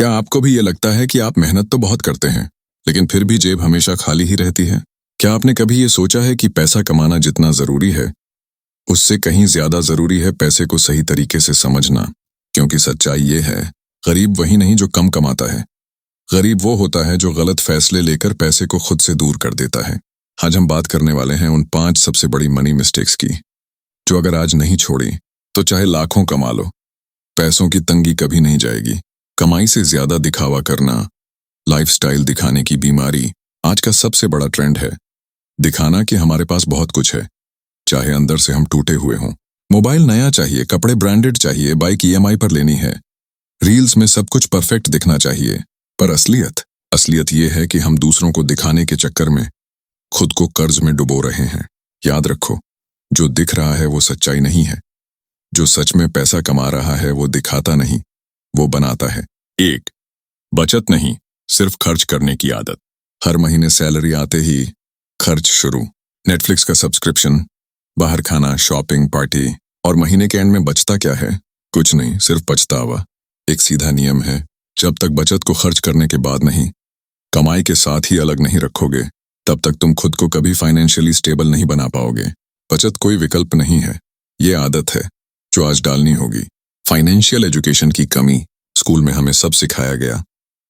क्या आपको भी ये लगता है कि आप मेहनत तो बहुत करते हैं, लेकिन फिर भी जेब हमेशा खाली ही रहती है? क्या आपने कभी ये सोचा है कि पैसा कमाना जितना जरूरी है, उससे कहीं ज्यादा जरूरी है पैसे को सही तरीके से समझना? क्योंकि सच्चाई ये है, गरीब वही नहीं जो कम कमाता है। गरीब वो होता है जो गलत फैसले लेकर पैसे को खुद से दूर कर देता है। आज हम बात करने वाले हैं उन 5 सबसे बड़ी मनी मिस्टेक्स की, जो अगर आज नहीं छोड़ी तो चाहे लाखों कमा लो, पैसों की तंगी कभी नहीं जाएगी। कमाई से ज्यादा दिखावा करना, लाइफस्टाइल दिखाने की बीमारी आज का सबसे बड़ा ट्रेंड है। दिखाना कि हमारे पास बहुत कुछ है, चाहे अंदर से हम टूटे हुए हों। मोबाइल नया चाहिए, कपड़े ब्रांडेड चाहिए, बाइक ईएमआई पर लेनी है, रील्स में सब कुछ परफेक्ट दिखना चाहिए। पर असलियत ये है कि हम दूसरों को दिखाने के चक्कर में खुद को कर्ज में डुबो रहे हैं। याद रखो, जो दिख रहा है वो सच्चाई नहीं है। जो सच में पैसा कमा रहा है वो दिखाता नहीं, वो बनाता है। 1, बचत नहीं, सिर्फ खर्च करने की आदत। हर महीने सैलरी आते ही खर्च शुरू। नेटफ्लिक्स का सब्सक्रिप्शन, बाहर खाना, शॉपिंग, पार्टी, और महीने के एंड में बचता क्या है? कुछ नहीं, सिर्फ पछतावा। एक सीधा नियम है, जब तक बचत को खर्च करने के बाद नहीं, कमाई के साथ ही अलग नहीं रखोगे, तब तक तुम खुद को कभी फाइनेंशियली स्टेबल नहीं बना पाओगे। बचत कोई विकल्प नहीं है, ये आदत है जो आज डालनी होगी। फाइनेंशियल एजुकेशन की कमी। स्कूल में हमें सब सिखाया गया,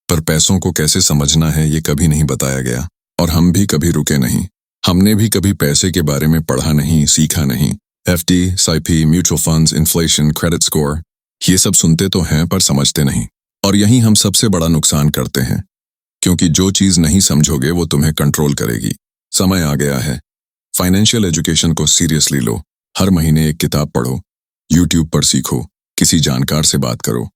पर पैसों को कैसे समझना है ये कभी नहीं बताया गया। और हम भी कभी रुके नहीं। हमने भी कभी पैसे के बारे में पढ़ा नहीं, सीखा नहीं। FD, SIP, mutual funds, inflation, credit score, ये सब सुनते तो हैं पर समझते नहीं। और यही हम सबसे बड़ा नुकसान करते हैं, क्योंकि जो चीज नहीं समझोगे वो तुम्हें कंट्रोल करेगी। समय आ गया है, फाइनेंशियल एजुकेशन को सीरियसली लो। हर महीने एक किताब पढ़ो, यूट्यूब पर सीखो, किसी जानकार से बात करो,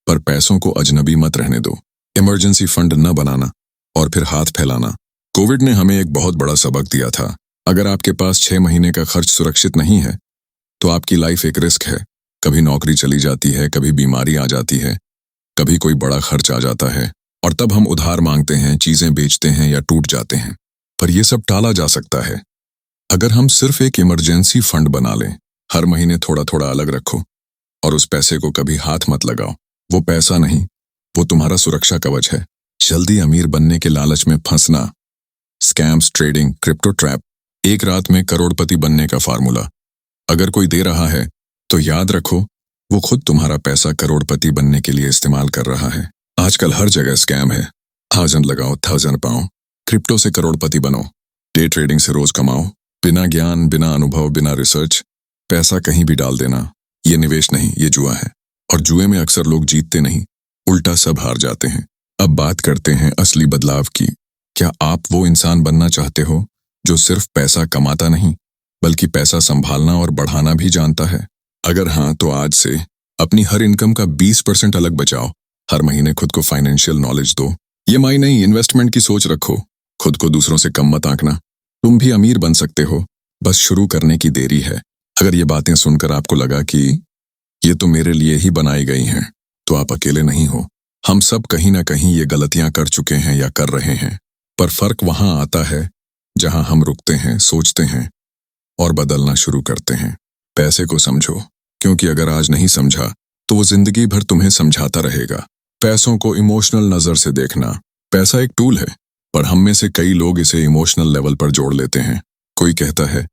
पर पैसों को अजनबी मत रहने दो। इमरजेंसी फंड न बनाना और फिर हाथ फैलाना। कोविड ने हमें एक बहुत बड़ा सबक दिया था। अगर आपके पास 6 महीने का खर्च सुरक्षित नहीं है, तो आपकी लाइफ एक रिस्क है। कभी नौकरी चली जाती है, कभी बीमारी आ जाती है, कभी कोई बड़ा खर्च आ जाता है, और तब हम उधार मांगते हैं, चीजें बेचते हैं या टूट जाते हैं। पर यह सब टाला जा सकता है अगर हम सिर्फ एक इमरजेंसी फंड बना लें। हर महीने थोड़ा थोड़ा अलग रखो और उस पैसे को कभी हाथ मत लगाओ। वो पैसा नहीं, वो तुम्हारा सुरक्षा कवच है। जल्दी अमीर बनने के लालच में फंसना, स्कैम्स, ट्रेडिंग, क्रिप्टो ट्रैप, एक रात में करोड़पति बनने का फार्मूला। अगर कोई दे रहा है तो याद रखो, वो खुद तुम्हारा पैसा करोड़पति बनने के लिए इस्तेमाल कर रहा है। आजकल हर जगह स्कैम है। 1000 लगाओ, 1000 पाओ, क्रिप्टो से करोड़पति बनो, डे ट्रेडिंग से रोज कमाओ। बिना ज्ञान, बिना अनुभव, बिना रिसर्च पैसा कहीं भी डाल देना, ये निवेश नहीं, ये जुआ है। और जुए में अक्सर लोग जीतते नहीं, उल्टा सब हार जाते हैं। अब बात करते हैं असली बदलाव की। क्या आप वो इंसान बनना चाहते हो जो सिर्फ पैसा कमाता नहीं, बल्कि पैसा संभालना और बढ़ाना भी जानता है? अगर हाँ, तो आज से अपनी हर इनकम का 20% अलग बचाओ। हर महीने खुद को फाइनेंशियल नॉलेज दो। ईएमआई नहीं, इन्वेस्टमेंट की सोच रखो। खुद को दूसरों से कम मत आंकना। तुम भी अमीर बन सकते हो, बस शुरू करने की देरी है। अगर ये बातें सुनकर आपको लगा कि ये तो मेरे लिए ही बनाई गई हैं, तो आप अकेले नहीं हो। हम सब कहीं ना कहीं ये गलतियां कर चुके हैं या कर रहे हैं। पर फर्क वहां आता है जहां हम रुकते हैं, सोचते हैं और बदलना शुरू करते हैं। पैसे को समझो, क्योंकि अगर आज नहीं समझा तो वो जिंदगी भर तुम्हें समझाता रहेगा। पैसों को इमोशनल नजर से देखना। पैसा एक टूल है, पर हम में से कई लोग इसे इमोशनल लेवल पर जोड़ लेते हैं। कोई कहता है,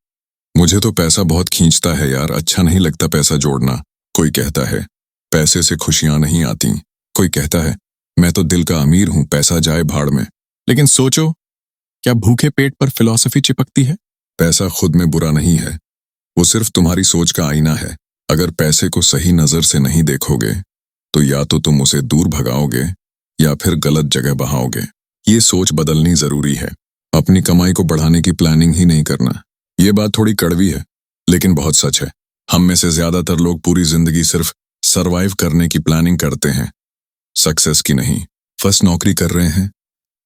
मुझे तो पैसा बहुत खींचता है यार, अच्छा नहीं लगता पैसा जोड़ना। कोई कहता है, पैसे से खुशियां नहीं आती। कोई कहता है, मैं तो दिल का अमीर हूं, पैसा जाए भाड़ में। लेकिन सोचो, क्या भूखे पेट पर फिलॉसफी चिपकती है? पैसा खुद में बुरा नहीं है, वो सिर्फ तुम्हारी सोच का आईना है। अगर पैसे को सही नजर से नहीं देखोगे, तो या तो तुम उसे दूर भगाओगे या फिर गलत जगह बहाओगे। ये सोच बदलनी जरूरी है। अपनी कमाई को बढ़ाने की प्लानिंग ही नहीं करना। ये बात थोड़ी कड़वी है, लेकिन बहुत सच है। हम में से ज्यादातर लोग पूरी जिंदगी सिर्फ सरवाइव करने की प्लानिंग करते हैं, सक्सेस की नहीं। फर्स्ट नौकरी कर रहे हैं,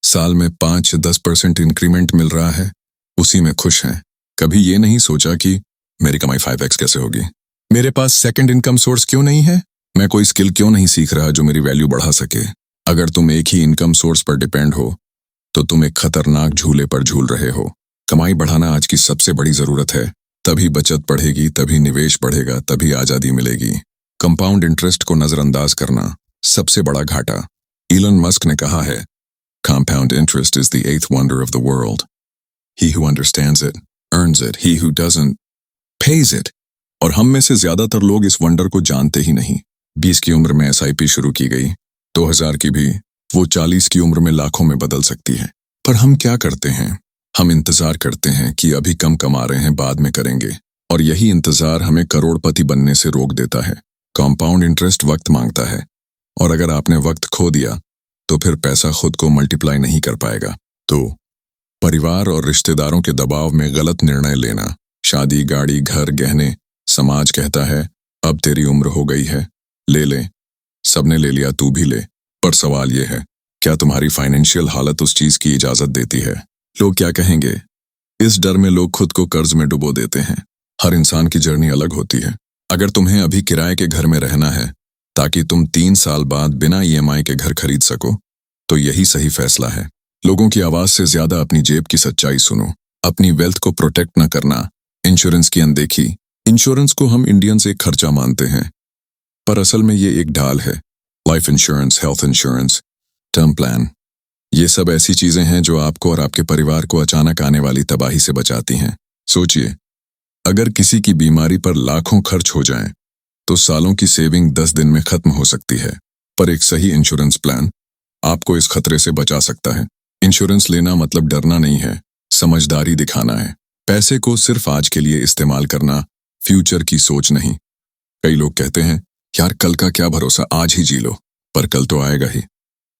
साल में 5-10% इंक्रीमेंट मिल रहा है, उसी में खुश हैं। कभी ये नहीं सोचा कि मेरी कमाई 5x कैसे होगी, मेरे पास सेकंड इनकम सोर्स क्यों नहीं है, मैं कोई स्किल क्यों नहीं सीख रहा जो मेरी वैल्यू बढ़ा सके। अगर तुम एक ही इनकम सोर्स पर डिपेंड हो, तो तुम एक खतरनाक झूले पर झूल रहे हो। कमाई बढ़ाना आज की सबसे बड़ी जरूरत है। तभी बचत बढ़ेगी, तभी निवेश बढ़ेगा, तभी आजादी मिलेगी। कंपाउंड इंटरेस्ट को नजरअंदाज करना सबसे बड़ा घाटा। Elon मस्क ने कहा है, compound interest is the eighth wonder of the world. He who understands it, earns it. He who doesn't, pays it. और हम में से ज्यादातर लोग इस वंडर को जानते ही नहीं। 20 की उम्र में SIP शुरू की गई, 2000 की भी, वो 40 की उम्र में लाखों में बदल सकती है। पर हम क्या करते हैं? हम इंतजार करते हैं कि अभी कम कमा रहे हैं, बाद में करेंगे, और यही इंतजार हमें करोड़पति बनने से रोक देता है। कंपाउंड इंटरेस्ट वक्त मांगता है, और अगर आपने वक्त खो दिया तो फिर पैसा खुद को मल्टीप्लाई नहीं कर पाएगा। तो परिवार और रिश्तेदारों के दबाव में गलत निर्णय लेना, शादी, गाड़ी, घर, गहने, समाज कहता है अब तेरी उम्र हो गई है, ले ले, सबने ले लिया तू भी ले। पर सवाल यह है, क्या तुम्हारी फाइनेंशियल हालत उस चीज की इजाजत देती है? लोग क्या कहेंगे, इस डर में लोग खुद को कर्ज में डुबो देते हैं। हर इंसान की जर्नी अलग होती है। अगर तुम्हें अभी किराए के घर में रहना है ताकि तुम 3 साल बाद बिना EMI के घर खरीद सको, तो यही सही फैसला है। लोगों की आवाज से ज्यादा अपनी जेब की सच्चाई सुनो। अपनी वेल्थ को प्रोटेक्ट न करना, इंश्योरेंस की अनदेखी। इंश्योरेंस को हम इंडियंस एक खर्चा मानते हैं, पर असल में ये एक ढाल है। Life insurance, health insurance, term plan, ये सब ऐसी चीजें हैं जो आपको और आपके परिवार को अचानक आने वाली तबाही से बचाती हैं। सोचिए, अगर किसी की बीमारी पर लाखों खर्च हो जाएं, तो सालों की सेविंग 10 दिन में खत्म हो सकती है। पर एक सही इंश्योरेंस प्लान आपको इस खतरे से बचा सकता है। इंश्योरेंस लेना मतलब डरना नहीं है, समझदारी दिखाना है। पैसे को सिर्फ आज के लिए इस्तेमाल करना, फ्यूचर की सोच नहीं। कई लोग कहते हैं, यार कल का क्या भरोसा, आज ही जी लो। पर कल तो आएगा ही,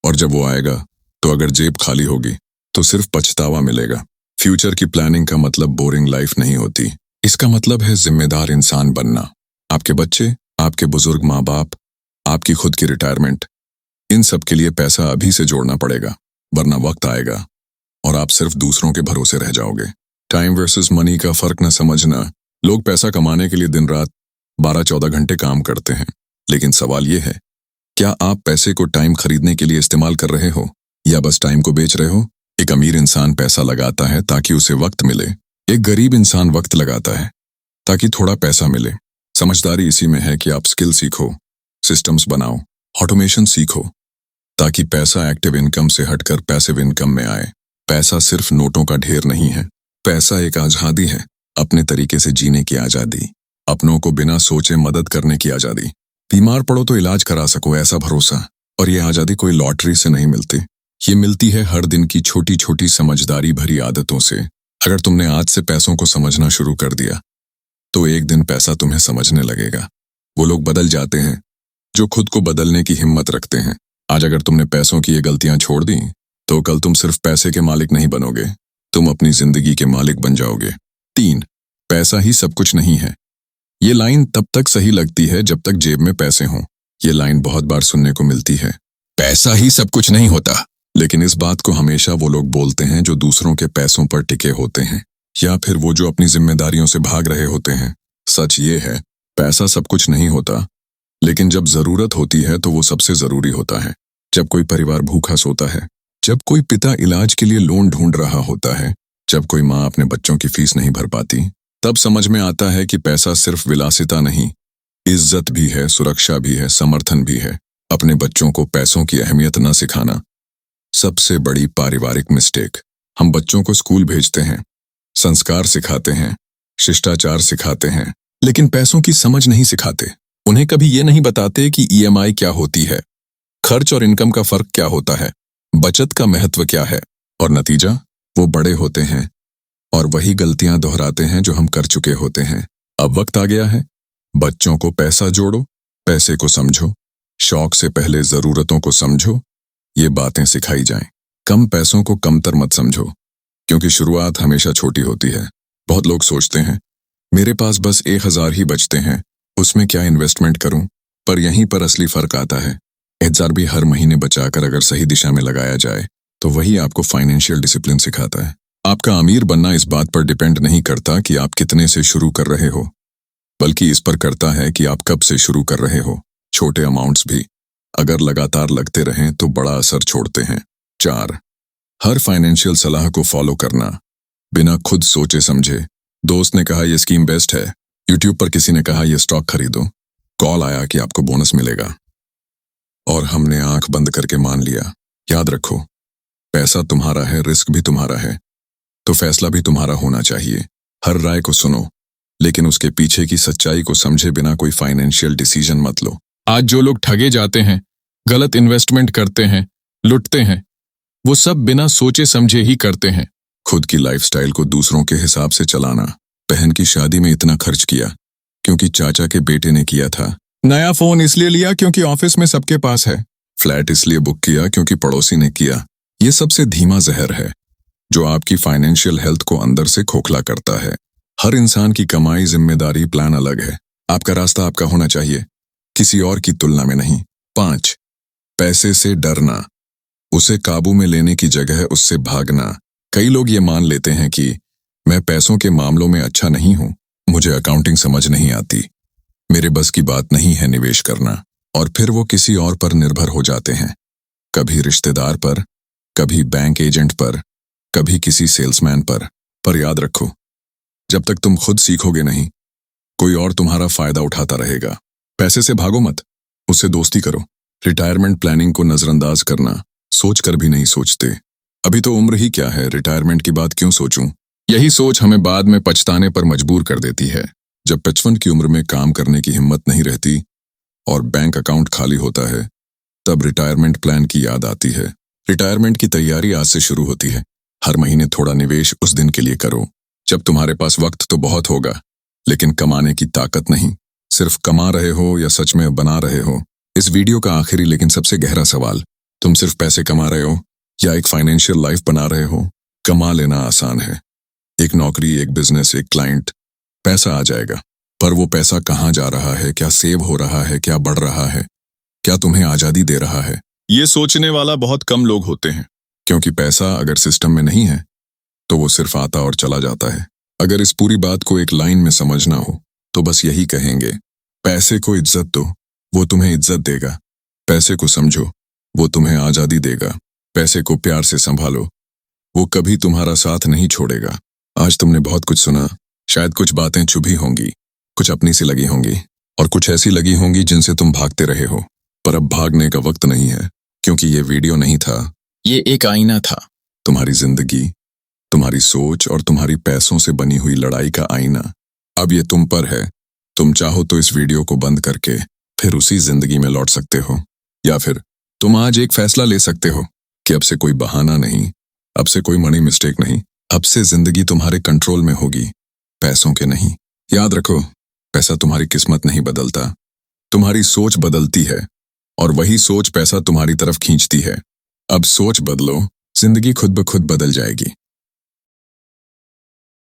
और जब वो आएगा तो अगर जेब खाली होगी तो सिर्फ पछतावा मिलेगा। फ्यूचर की प्लानिंग का मतलब बोरिंग लाइफ नहीं होती। इसका मतलब है जिम्मेदार इंसान बनना। आपके बच्चे, आपके बुजुर्ग माँ बाप, आपकी खुद की रिटायरमेंट, इन सब के लिए पैसा अभी से जोड़ना पड़ेगा, वरना वक्त आएगा और आप सिर्फ दूसरों के भरोसे रह जाओगे। टाइम वर्सेस मनी का फर्क न समझना। लोग पैसा कमाने के लिए दिन रात 12-14 घंटे काम करते हैं, लेकिन सवाल ये है, क्या आप पैसे को टाइम खरीदने के लिए इस्तेमाल कर रहे हो या बस टाइम को बेच रहे हो? एक अमीर इंसान पैसा लगाता है ताकि उसे वक्त मिले, एक गरीब इंसान वक्त लगाता है ताकि थोड़ा पैसा मिले। समझदारी इसी में है कि आप स्किल सीखो, सिस्टम्स बनाओ, ऑटोमेशन सीखो, ताकि पैसा एक्टिव इनकम से हटकर पैसिव इनकम में आए। पैसा सिर्फ नोटों का ढेर नहीं है, पैसा एक आज़ादी है, अपने तरीके से जीने की आज़ादी, अपनों को बिना सोचे मदद करने की आज़ादी। बीमार पड़ो तो इलाज करा सको, ऐसा भरोसा। और ये आज़ादी कोई लॉटरी से नहीं मिलती, ये मिलती है हर दिन की छोटी छोटी समझदारी भरी आदतों से। अगर तुमने आज से पैसों को समझना शुरू कर दिया, तो एक दिन पैसा तुम्हें समझने लगेगा। वो लोग बदल जाते हैं जो खुद को बदलने की हिम्मत रखते हैं। आज अगर तुमने पैसों की ये गलतियां छोड़ दी, तो कल तुम सिर्फ पैसे के मालिक नहीं बनोगे, तुम अपनी जिंदगी के मालिक बन जाओगे। 3, पैसा ही सब कुछ नहीं है। ये लाइन तब तक सही लगती है जब तक जेब में पैसे हों। ये लाइन बहुत बार सुनने को मिलती है, पैसा ही सब कुछ नहीं होता। लेकिन इस बात को हमेशा वो लोग बोलते हैं जो दूसरों के पैसों पर टिके होते हैं, या फिर वो जो अपनी जिम्मेदारियों से भाग रहे होते हैं। सच ये है, पैसा सब कुछ नहीं होता, लेकिन जब जरूरत होती है तो वो सबसे जरूरी होता है। जब कोई परिवार भूखा सोता है, जब कोई पिता इलाज के लिए लोन ढूंढ रहा होता है, जब कोई माँ अपने बच्चों की फीस नहीं भर पाती, तब समझ में आता है कि पैसा सिर्फ विलासिता नहीं, इज्जत भी है, सुरक्षा भी है, समर्थन भी है। अपने बच्चों को पैसों की अहमियत न सिखाना सबसे बड़ी पारिवारिक मिस्टेक। हम बच्चों को स्कूल भेजते हैं, संस्कार सिखाते हैं, शिष्टाचार सिखाते हैं, लेकिन पैसों की समझ नहीं सिखाते। उन्हें कभी ये नहीं बताते कि EMI क्या होती है, खर्च और इनकम का फर्क क्या होता है, बचत का महत्व क्या है। और नतीजा, वो बड़े होते हैं और वही गलतियां दोहराते हैं जो हम कर चुके होते हैं। अब वक्त आ गया है, बच्चों को पैसा जोड़ो, पैसे को समझो, शौक से पहले जरूरतों को समझो, ये बातें सिखाई जाएं। कम पैसों को कमतर मत समझो, क्योंकि शुरुआत हमेशा छोटी होती है। बहुत लोग सोचते हैं, मेरे पास बस 1000 ही बचते हैं, उसमें क्या इन्वेस्टमेंट करूं? पर यहीं पर असली फर्क आता है। 1000 भी हर महीने बचाकर अगर सही दिशा में लगाया जाए, तो वही आपको फाइनेंशियल डिसिप्लिन सिखाता है। आपका अमीर बनना इस बात पर डिपेंड नहीं करता कि आप कितने से शुरू कर रहे हो, बल्कि इस पर करता है कि आप कब से शुरू कर रहे हो। छोटे अमाउंट्स भी अगर लगातार लगते रहें तो बड़ा असर छोड़ते हैं। 4, हर फाइनेंशियल सलाह को फॉलो करना बिना खुद सोचे समझे। दोस्त ने कहा यह स्कीम बेस्ट है, यूट्यूब पर किसी ने कहा यह स्टॉक खरीदो, कॉल आया कि आपको बोनस मिलेगा। और हमने आंख बंद करके मान लिया। याद रखो, पैसा तुम्हारा है, रिस्क भी तुम्हारा है, तो फैसला भी तुम्हारा होना चाहिए। हर राय को सुनो, लेकिन उसके पीछे की सच्चाई को समझे बिना कोई फाइनेंशियल डिसीजन मत लो। आज जो लोग ठगे जाते हैं, गलत इन्वेस्टमेंट करते हैं, लुटते हैं, वो सब बिना सोचे समझे ही करते हैं। खुद की लाइफस्टाइल को दूसरों के हिसाब से चलाना। बहन की शादी में इतना खर्च किया क्योंकि चाचा के बेटे ने किया था। नया फोन इसलिए लिया क्योंकि ऑफिस में सबके पास है। फ्लैट इसलिए बुक किया क्योंकि पड़ोसी ने किया। ये सबसे धीमा जहर है जो आपकी फाइनेंशियल हेल्थ को अंदर से खोखला करता है। हर इंसान की कमाई, जिम्मेदारी, प्लान अलग है। आपका रास्ता आपका होना चाहिए, किसी और की तुलना में नहीं। 5. पैसे से डरना। उसे काबू में लेने की जगह उससे भागना। कई लोग ये मान लेते हैं कि मैं पैसों के मामलों में अच्छा नहीं हूं, मुझे अकाउंटिंग समझ नहीं आती, मेरे बस की बात नहीं है निवेश करना, और फिर वो किसी और पर निर्भर हो जाते हैं। कभी रिश्तेदार पर, कभी बैंक एजेंट पर, कभी किसी सेल्समैन पर। पर याद रखो, जब तक तुम खुद सीखोगे नहीं, कोई और तुम्हारा फायदा उठाता रहेगा। पैसे से भागो मत, उससे दोस्ती करो। रिटायरमेंट प्लानिंग को नजरअंदाज करना, सोच कर भी नहीं सोचते। अभी तो उम्र ही क्या है, रिटायरमेंट की बात क्यों सोचूं? यही सोच हमें बाद में पछताने पर मजबूर कर देती है। जब 55 की उम्र में काम करने की हिम्मत नहीं रहती और बैंक अकाउंट खाली होता है, तब रिटायरमेंट प्लान की याद आती है। रिटायरमेंट की तैयारी आज से शुरू होती है। हर महीने थोड़ा निवेश उस दिन के लिए करो जब तुम्हारे पास वक्त तो बहुत होगा, लेकिन कमाने की ताकत नहीं। सिर्फ कमा रहे हो या सच में बना रहे हो? इस वीडियो का आखिरी लेकिन सबसे गहरा सवाल, तुम सिर्फ पैसे कमा रहे हो या एक फाइनेंशियल लाइफ बना रहे हो? कमा लेना आसान है, एक नौकरी, एक बिजनेस, एक क्लाइंट, पैसा आ जाएगा। पर वो पैसा कहाँ जा रहा है, क्या सेव हो रहा है, क्या बढ़ रहा है, क्या तुम्हें आजादी दे रहा है? ये सोचने वाला बहुत कम लोग होते हैं, क्योंकि पैसा अगर सिस्टम में नहीं है तो वो सिर्फ आता और चला जाता है। अगर इस पूरी बात को एक लाइन में समझना हो तो बस यही कहेंगे, पैसे को इज्जत दो, वो तुम्हें इज्जत देगा। पैसे को समझो, वो तुम्हें आजादी देगा। पैसे को प्यार से संभालो, वो कभी तुम्हारा साथ नहीं छोड़ेगा। आज तुमने बहुत कुछ सुना, शायद कुछ बातें चुभी होंगी, कुछ अपनी सी लगी होंगी, और कुछ ऐसी लगी होंगी जिनसे तुम भागते रहे हो। पर अब भागने का वक्त नहीं है, क्योंकि ये वीडियो नहीं था, ये एक आईना था। तुम्हारी जिंदगी, तुम्हारी सोच और तुम्हारी पैसों से बनी हुई लड़ाई का आईना। अब ये तुम पर है। तुम चाहो तो इस वीडियो को बंद करके फिर उसी जिंदगी में लौट सकते हो, या फिर तुम आज एक फैसला ले सकते हो कि अब से कोई बहाना नहीं, अब से कोई मनी मिस्टेक नहीं, अब से जिंदगी तुम्हारे कंट्रोल में होगी, पैसों के नहीं। याद रखो, पैसा तुम्हारी किस्मत नहीं बदलता, तुम्हारी सोच बदलती है, और वही सोच पैसा तुम्हारी तरफ खींचती है। अब सोच बदलो, जिंदगी खुद ब खुद बदल जाएगी।